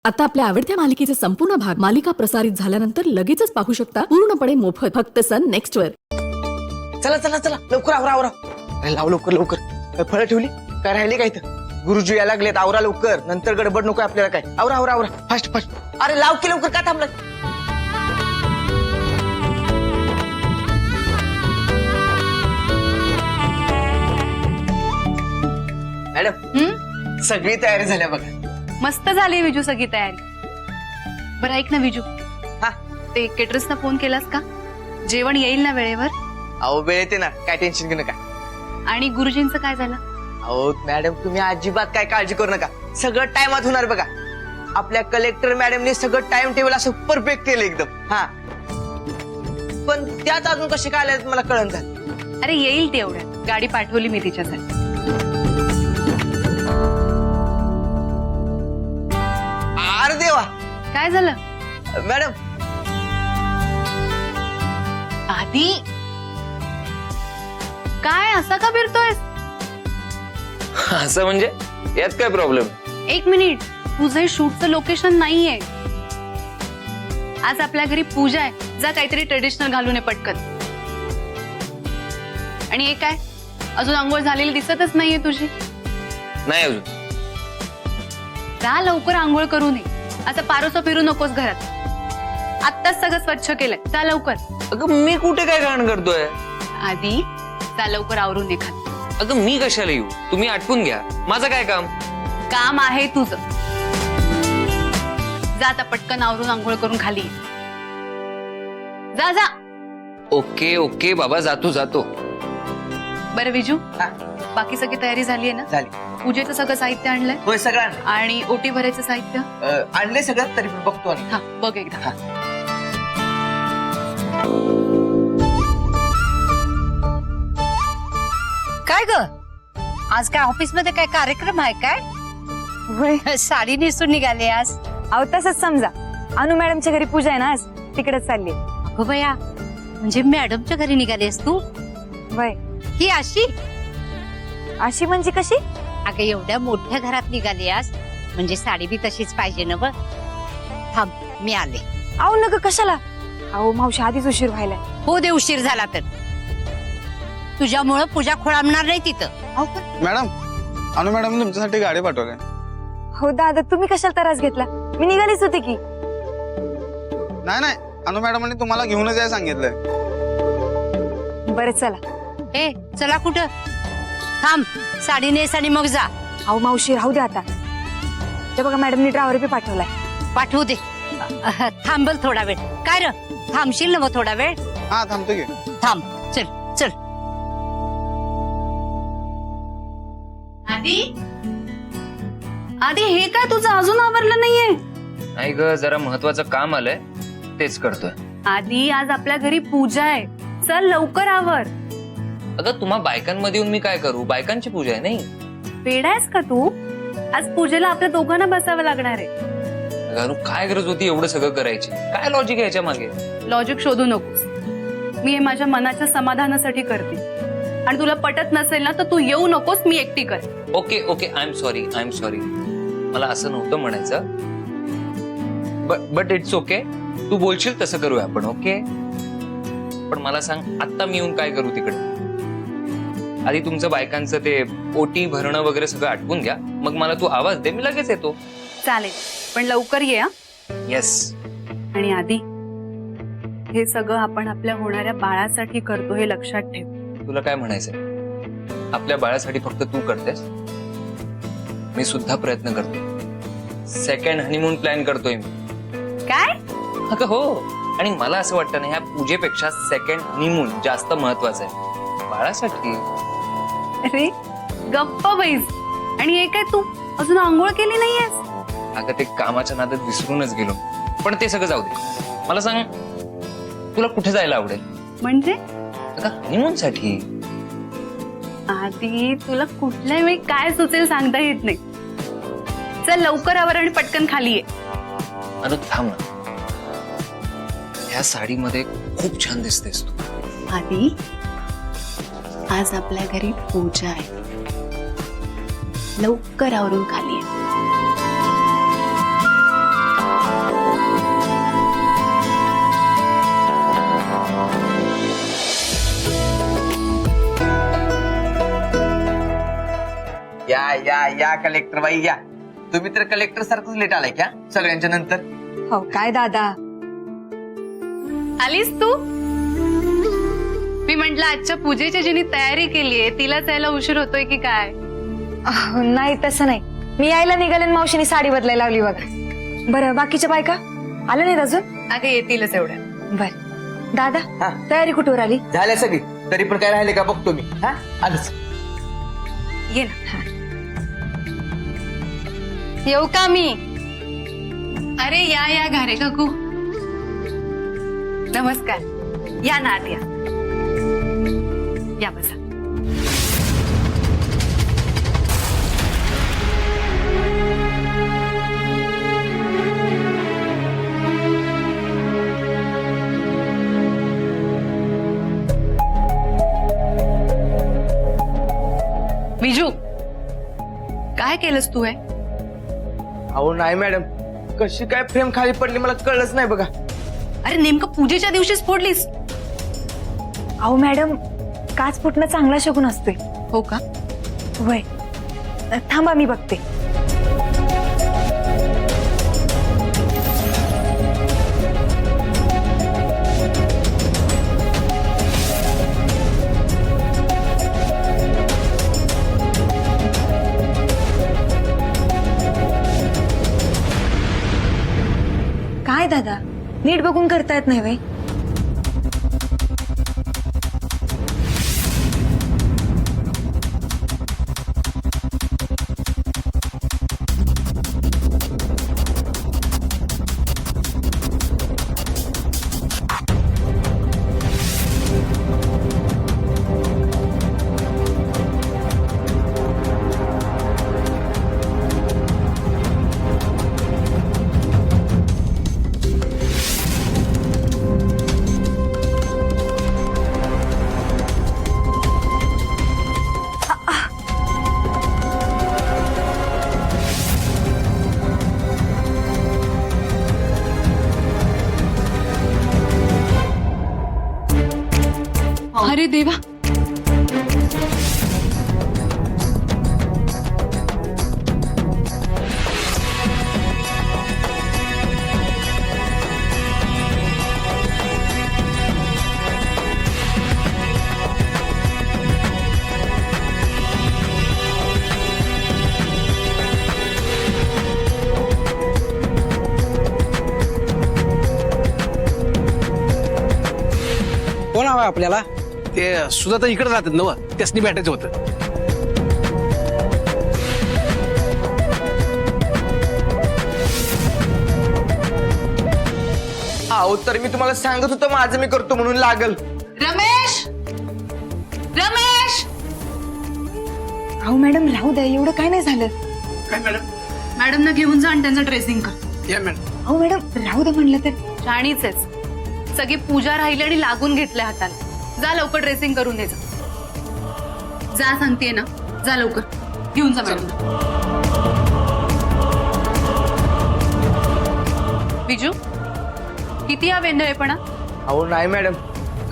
आता आपल्या आवडत्या मालिकेचे संपूर्ण भाग मालिका प्रसारित झाल्यानंतर लगेचच पाहू शकता पूर्णपणे मोफत फक्त सन नेक्स्ट वर। चला चला चला लवकर आवरा आवरा। अरे लाव लवकर लवकर। काय फळं ठेवली काय राहिली काय तर? गुरुजी यायला लागलेत, आवरा लवकर, नंतर गडबड नको आपल्याला काय। आवरा आवरा आवरा फास्ट फास्ट। अरे लाव की लवकर, का थांबलाय? मॅडम सगळी तयारी झाल्या बघा। मस्त झाली विजू सगळी तयारी। बरं ऐक ना विजू, हा ते केटरर्सना फोन केलास का? जेवण येईल ना वेळेवर? अहो वेळ येते ना, काय टेन्शन घेऊ नका। आणि गुरुजींचं काय झालं? अहो मॅडम तुम्ही अजिबात काय काळजी करू नका, सगळं टाइमात होणार बघा। आपल्या कलेक्टर मॅडमने सगळं टाइम टेबल असं परफेक्ट केलं एकदम। हा पण त्यात अजून कसे काय आले मला कळण झालं। अरे येईल तेवढ्यात, गाडी पाठवली मी तिच्यासाठी। अरे देवा, काय झालं? मॅडम आधी काय असा का फिरतोयस? असं म्हणजे यात काय प्रॉब्लेम? एक मिनिट, तुझे शूटचं लोकेशन नाहीये आज, आपल्या घरी पूजा आहे। जा काहीतरी ट्रेडिशनल घालून ये पटकन। आणि हे काय, अजून अंघोळ झालेली दिसतच नाहीये तुझी? नाही अजून। जा लवकर आंघोळ करून ये, असं पारोसं फिरू नकोस घरात। आत्ताच सगळं स्वच्छ केलंय, जा लवकर। अगं मी कुठे काय घाण करतोय? आधी जा लवकर आवरून ये खाली। अगं मी कशाला येऊ, तुम्ही आटपून घ्या, माझं काय काम? काम आहे तुझं, जा आता पटकन आवरून आंघोळ करून खाली ये। जा जा। ओके ओके बाबा, जातो जातो। बरं विजू, हा बाकी सगळी तयारी झालीये ना? झाली। पूजेचं सगळं साहित्य आणलंय? होय सगळं आणि ओटी भरायचं साहित्य आणले सगळं, तरी पण बघतो आणि हा बघ एकदा। हा। काय ग, आज काय ऑफिस मध्ये काय कार्यक्रम आहे काय? होय, साडी नेसून निघाले आज? अहो तसंच समजा, अनु मॅडमच्या घरी पूजा आहे ना आज, तिकडेच चालली। अगं बया, म्हणजे मॅडमच्या घरी निघालीस तू? वय ही अशी? अशी म्हणजे कशी? अगं एवढ्या मोठ्या घरात निघाली आज, म्हणजे साडी बी तशीच पाहिजे ना? बघ थांब, मी आले। अहो नका, कशाला? अहो मावशी आधीच उशीर व्हायलाय। हो दे उशीर झाला तर, तुझ्यामुळं पूजा खोळंबणार नाही तिथं। हो का? मॅडम, अनु मॅडम तुमच्यासाठी गाडी पाठवली। हो दादा, तुम्ही कशाला त्रास घेतला? मी निघालीच होते की। नाही नाही, अनु मॅडमांनी तुम्हाला घेऊनच यायला सांगितलंय। बरं चला। ए चला कुठं? थांब, साडी नेस आणि मग जा। अहो मावशी राहू दे आता, ते बघा मॅडमनी ड्रायव्हर बी पाठवलाय। पाठवू दे, थांबल थोडा वेळ। काय र, थांबशील ना मग थोडा वेळ? हा थांबतो की। थांब, चल चल। आधी आधी हे काय तुझं अजून आवरलं नाहीये? नाही ग, जरा महत्वाचं काम आलंय, तेच करतोय। आधी आज आपल्या घरी पूजा आहे, चल लवकर आवर। अगं तुम्हा बायकांमध्ये येऊन मी काय करू? बायकांची पूजा आहे नाही? वेडायस का तू? आज पूजेला आपल्या दोघांना बसावं लागणार आहे। अगं काय गरज होती एवढं सगळं करायची? काय लॉजिक आहे याच्या मागे? लॉजिक शोधू नकोस, मी हे माझ्या मनाच्या समाधानासाठी करते। आणि तुला पटत नसेल ना तर तू येऊ नकोस, मी एकटी कर। Okay okay, I am sorry, I am sorry. मला असं नव्हतं म्हणायचं, बट इट्स ओके। तू बोलशील तसं करूया आपण, ओके? पण मला सांग, आता मी येऊन काय करू तिकडे? आधी तुमचं बायकांचं ते ओटी भरणं वगैरे सगळं आटपून घ्या, मग मला तू आवाज दे, मी लगेच येतो। चालेल, पण लवकर ये हा। येस। आणि आधी हे सगळं आपण आपल्या होणाऱ्या बाळासाठी करतो, हे लक्षात ठेव। तुला काय म्हणायचंय? आपल्या बाळासाठी फक्त तू करतेस? मी सुद्धा प्रयत्न करतो। सेकंड हनीमून प्लॅन करतोय मी। काय? अगं हो, आणि मला असं वाटतं ना, ह्या पूजेपेक्षा सेकंड हनीमून जास्त महत्वाचं आहे बाळासाठी। अरे गप्प बैस। आणि हे काय, तू अजून आंघोळ केली नाहीयेस? अगं ते कामाच्या नादात विसरूनच गेलो, पण ते सगळं जाऊ दे। मला सांग, तुला कुठे जायला आवडेल? म्हणजे अगं हनीमून साठी। आधी तुला कुठल्या वेळी काय सुचेल सांगता येत नाही। चल लवकर आवर आणि पटकन खाली ये। अरे थांब ना, ह्या साडीमध्ये खूप छान दिसतेस तू। आधी आज आपल्या घरी पूजा आहे, लवकर आवरून खाली ये। या कलेक्टर बाई या. तुम्ही तर कलेक्टर सारखंच लेट आलाय क्या सगळ्यांच्या नंतर. हो काय दादा. आलीस तू? मी म्हंटल आजच्या पूजेची जिनी तयारी केलीये तिलाच यायला उशीर होतोय की काय. नाही तसं नाही, मी यायला निघाले आणि मावशीने साडी बदलायला लावली बघा. बरं बाकीच्या बायका आल्या नाहीत अजून? अगं येतीलच एवढ्या. बर दादा हा. तयारी कुठवर आली? झाल्या सगळी, तरी पण काय राहिले का बघतो मी. हा आधीच ये ना. येऊ का मी? अरे या घारे काकू. नमस्कार. या ना आत या. या बसा. विजू काय केलंस तू हे? अहो नाही मॅडम, कशी काय फ्रेम खाली पडली मला कळलंच नाही बघा. अरे नेमकं पूजेच्या दिवशीच फोडलीस. अहो मॅडम, काच फुटणं चांगला शगुन असतोय. हो का? वय थांबा मी बघते. काय दादा नीट बघून करता येत नाही वय? अरे देवा. कोण हवं आपल्याला? ते सुद्धा तर इकडे राहतात नव, त्यासनी भेटायचं होतं. अहो तर मी तुम्हाला सांगत होतो माझं मी करतो म्हणून लागल. रमेश. रमेश. अहो मॅडम राहू द्या, एवढं काय नाही झालं. काय मॅडम? मॅडम ना घेऊन जा आणि त्यांचं ड्रेसिंग कर. या मॅडम. अहो मॅडम राहू द्या म्हणलं तर. राणीच आहेस. सगळी पूजा राहिली आणि लागून घेतल्या हाताला. जा लवकर ड्रेसिंग करून दे. जा सांगतेय ना, जा लवकर घेऊन जा मॅडम. विजू किती हा वेंधळेपणा. अहो नाही मॅडम,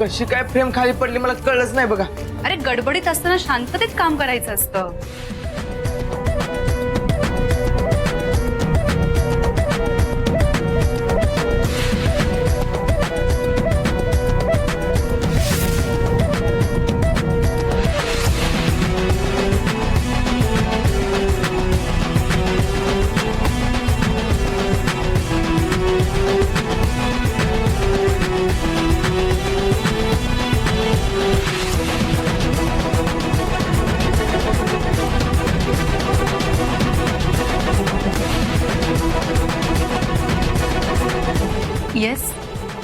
कशी काय फ्रेम खाली पडली मला कळलंच नाही बघा. अरे गडबडीत असताना शांततेत काम करायचं असतं. येस.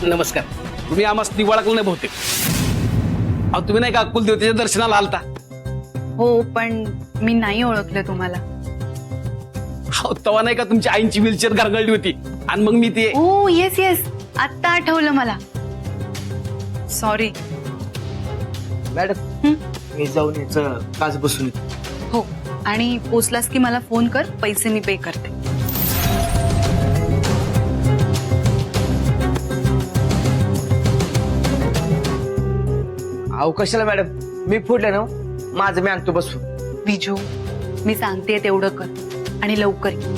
नमस्कार. तुम्ही आम्हाला दिवाळाकडे नाही बहुतेक. अहो तुम्ही नाही का कुलदेवतेच्या दर्शनाला आलता? हो पण मी नाही ओळखलं तुम्हाला. अहो तेव्हा नाही का तुमच्या आईंची व्हीलचेअर गारगळली होती आणि मग मी ते. ओ येस येस, आत्ता आठवलं मला. सॉरी. मॅडम मी जाऊन याचं काच बसून येतो. हो, आणि पोचलास की मला फोन कर, पैसे मी पे करते. अहो कशाला मॅडम, मी फोडलं ना, माझं मी आणतो बसून. विजू मी सांगते तेवढं कर आणि लवकर ये.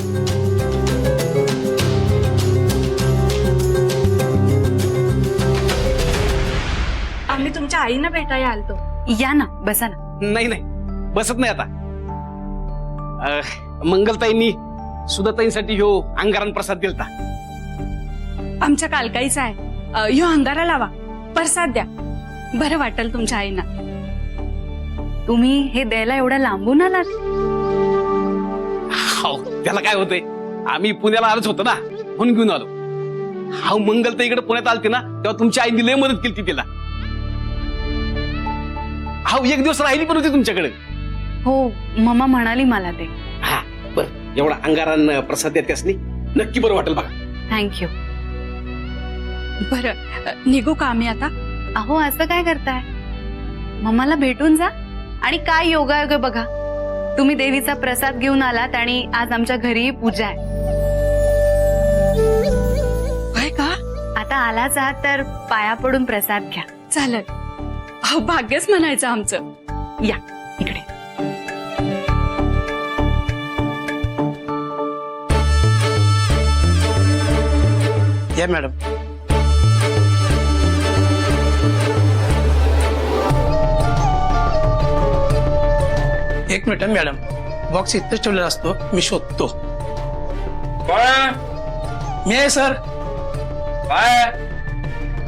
आम्ही तुमच्या आईना भेटायला आलतो. या ना, बसा ना. नाही नाही बसत नाही आता. मंगलताईंनी सुधाताईंसाठी ह्यो अंगारान प्रसाद दिलता. आमच्या कालकाईचा आहे. ह्यो अंगारा लावा, प्रसाद द्या, बरं वाटेल तुमच्या आईना. तुम्ही हे द्यायला एवढ्या लांबून आलात? हाव, त्याला काय होतंय, आम्ही पुण्याला आलोच होतो ना, म्हणून घेऊन आलो. हाव, मंगलताई इकडे पुण्यात आलते ना, तेव्हा तुमच्या आईने लय मदत केली तिला. हाव, एक दिवस राहिली पण होती तुमच्याकडे. हो, मम्मा म्हणाली मला ते. हा बरं, एवढा अंगारान प्रसाद देत त्यासनी नक्की बरं वाटेल बघा. थँक्यू. बरं, निघू का आम्ही आता? अहो, असं काय करताय? मम्माला भेटून जा. आणि काय योगायोग आहे बघा, तुम्ही देवीचा प्रसाद घेऊन आलात आणि आज आमच्या घरी पूजा आहे. काय का? आता आलाच आहात तर पाया पडून प्रसाद घ्या. चालेल. अहो, भाग्यच म्हणायचं आमचं. या इकडे. या मॅडम. एक मिनिट मॅडम, बॉक्स इथेच ठेवलेला असतो, मी शोधतो. मी आहे सर.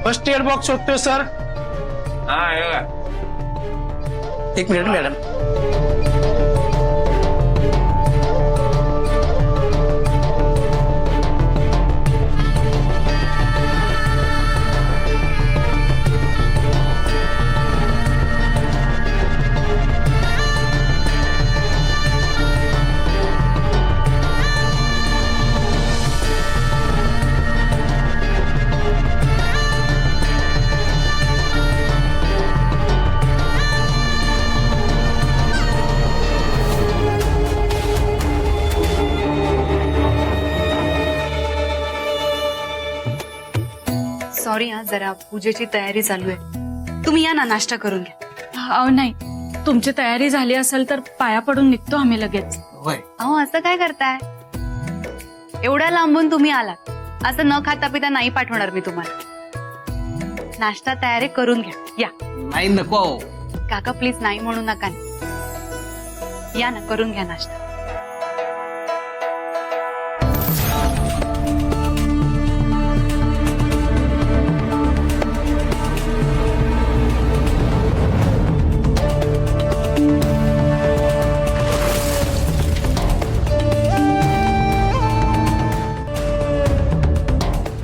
फर्स्ट एड बॉक्स शोधतोय सर. एक मिनिट मॅडम. सॉरी हा, जरा पूजेची तयारी चालू आहे. तुम्ही या ना, नाश्ता करून घ्या. अहो नाही, तुमची तयारी झाली असेल तर पाया पडून निघतो आम्ही लगेच. होय. अहो, असं काय करताय? एवढ्या लांबून तुम्ही आलात, असं न खाता पिता नाही पाठवणार मी तुम्हाला. नाश्ता तयारी करून घ्या. या नाही नको. काका, प्लीज नाही म्हणू नका. या ना, करून घ्या नाश्ता.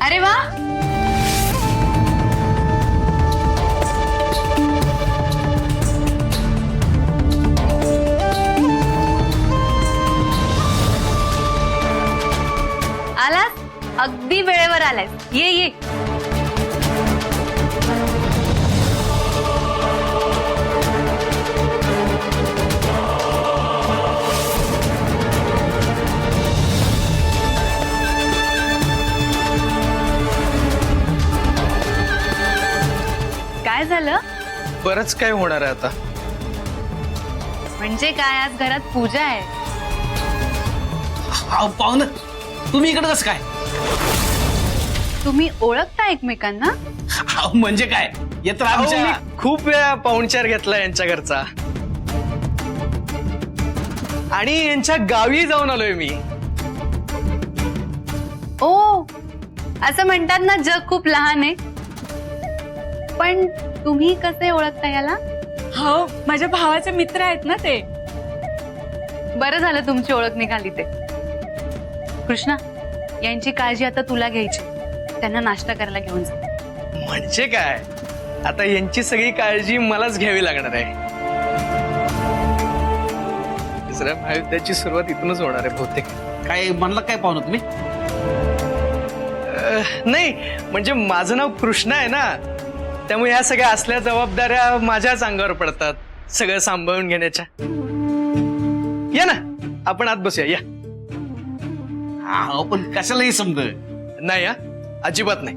अरे वा, आलास, अगदी वेळेवर आलाय. ये ये. काय झालं? बरंच काय होणार आहे आता. म्हणजे काय, आज घरात पूजा आहे. हाव, पाहुणं तुम्ही इकडे कसं काय? तुम्ही ओळखता एकमेकांना? हाव, म्हणजे काय, येत आमच्या. खूप वेळा पाहुणचार घेतला यांच्या घरचा आणि यांच्या गावी जाऊन आलोय मी. ओ, असं म्हणतात ना, जग खूप लहान आहे. पण तुम्ही कसे ओळखता याला? हो, माझ्या भावाचे मित्र आहेत ना ते. बरं झालं तुमची ओळख निघाली ते. कृष्णा, यांची काळजी आता तुला घ्यायची. त्यांना नाश्ता करायला घेऊन जा. म्हणजे काय, आता यांची सगळी काळजी मलाच घ्यावी लागणार आहे. तिसऱ्या महायुद्धाची सुरुवात इथूनच होणार आहे बहुतेक. काय म्हणलं काय पाहुणं तुम्ही? नाही, म्हणजे माझं नाव कृष्णा आहे ना, त्यामुळे ह्या सगळ्या असल्या जबाबदाऱ्या माझ्याच अंगावर पडतात, सगळं सांभाळून घेण्याच्या. या ना, आपण आत बसूया. या. हा, पण कशालाही समज नाही, हा अजिबात नाही.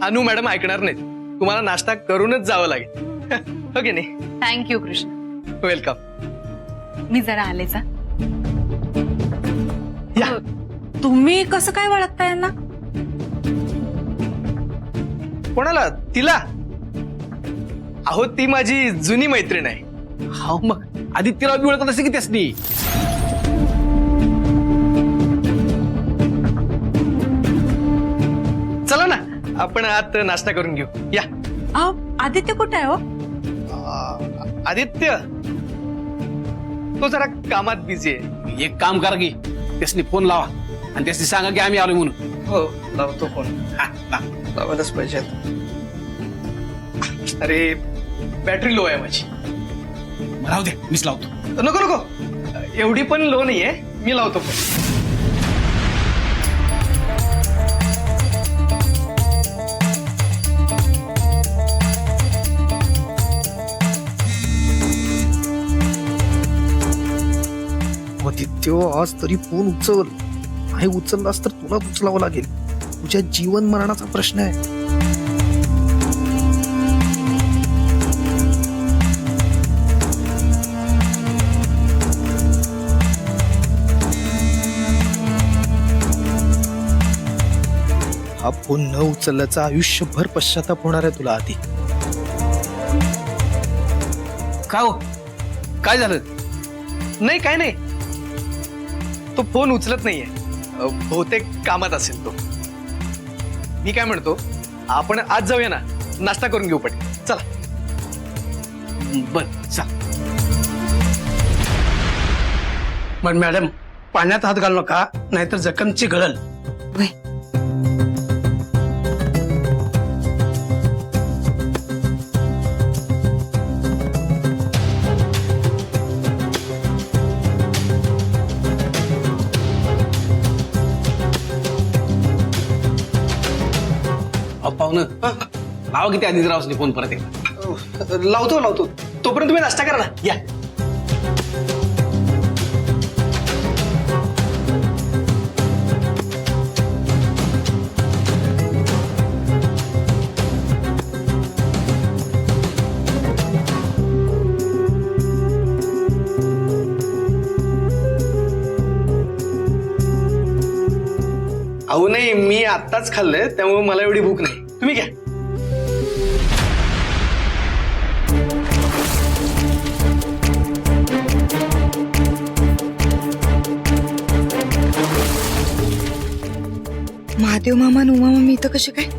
अनु मॅडम ऐकणार नाहीत. तुम्हाला नाश्ता करूनच जावं लागेल. ओके नाही? थँक्यू कृष्णा. वेलकम. मी जरा आले जा. या तुम्ही कसं काय ओळखता यांना? कोणाला? तिला? अहो ती माझी जुनी मैत्रीण आहे. हा मग आदित्यराव बी ओळखत असे की त्यासनी. चला ना आपण आत नाश्ता करून घेऊ. या. अहो आदित्य कुठे आहे हो? आदित्य तो जरा कामात बिझी आहे. एक काम करा की त्यासनी फोन लावा आणि त्यासनी सांगा की आम्ही आलो म्हणून. हो लावतो फोन. हा, लावा. लावायलाच पाहिजे आता. अरे बॅटरी लो आहे माझी. राहू दे मीच लावतो. नको नको एवढी पण लो नाहीये. मी लावतो फोन. आदित्य आज तरी फोन उचल. नाही उचललास तर तुलाच उचलावं लागेल. तुझ्या जीवन मरणाचा प्रश्न आहे. हा फोन न उचलल्याचा आयुष्यभर पश्चाताप होणार आहे तुला आधी. का हो काय झालं? नाही काय नाही. तो फोन उचलत नाहीये. बहुतेक कामात असेल तो. मी काय म्हणतो आपण आज जाऊया ना नाश्ता करून घेऊ पट. चला. बर चल. पण मॅडम पाण्यात हात घालू नका नाहीतर जखमची गळल. पाहुणं लावा किती आदित्यरावसनी फोन परत एकदा. लावतो लावतो. तोपर्यंत तुम्ही नाश्ता करा ना. या. अहो नाही मी आत्ताच खाल्लंय त्यामुळे मला एवढी भूक नाही. तुम्ही घ्या. महादेव मामा आणि उमा मामी इथं कसे काय?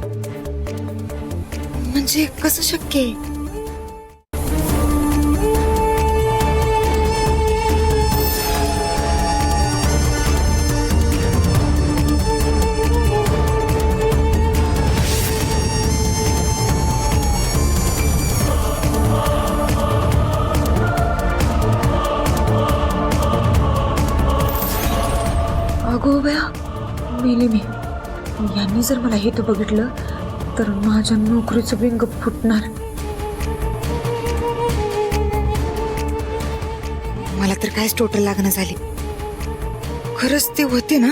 म्हणजे कसं शक्य आहे? अगो बया मेली मी. यांनी जर मला हे तर बघितलं तर माझ्या नोकरीचं बिंग फुटणार. मला तर कायच टोटल लागणं झाली. खरंच ते होते ना?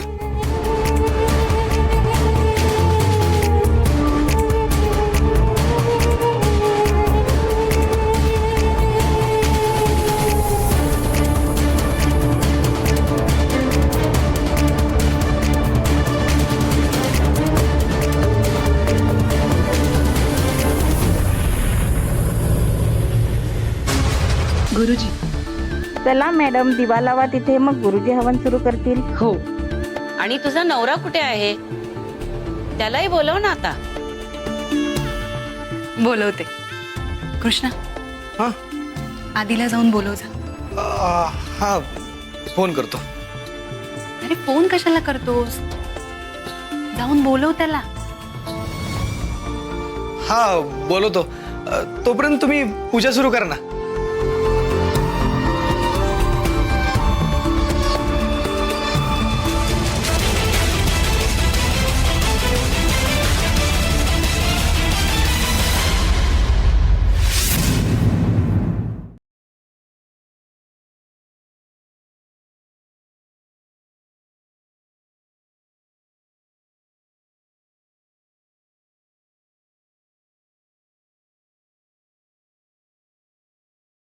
गुरुजी. चला मॅडम दिवा लावा तिथे मग गुरुजी हवन सुरू करतील. हो. आणि तुझा नवरा कुठे आहे? त्यालाही बोलव ना आता. बोलवते. कृष्णा हा आधीला जाऊन बोलव जा. हा फोन करतो. अरे फोन कशाला करतोस? जाऊन बोलव त्याला. हा बोलवतो. तोपर्यंत तुम्ही पूजा सुरू करा ना.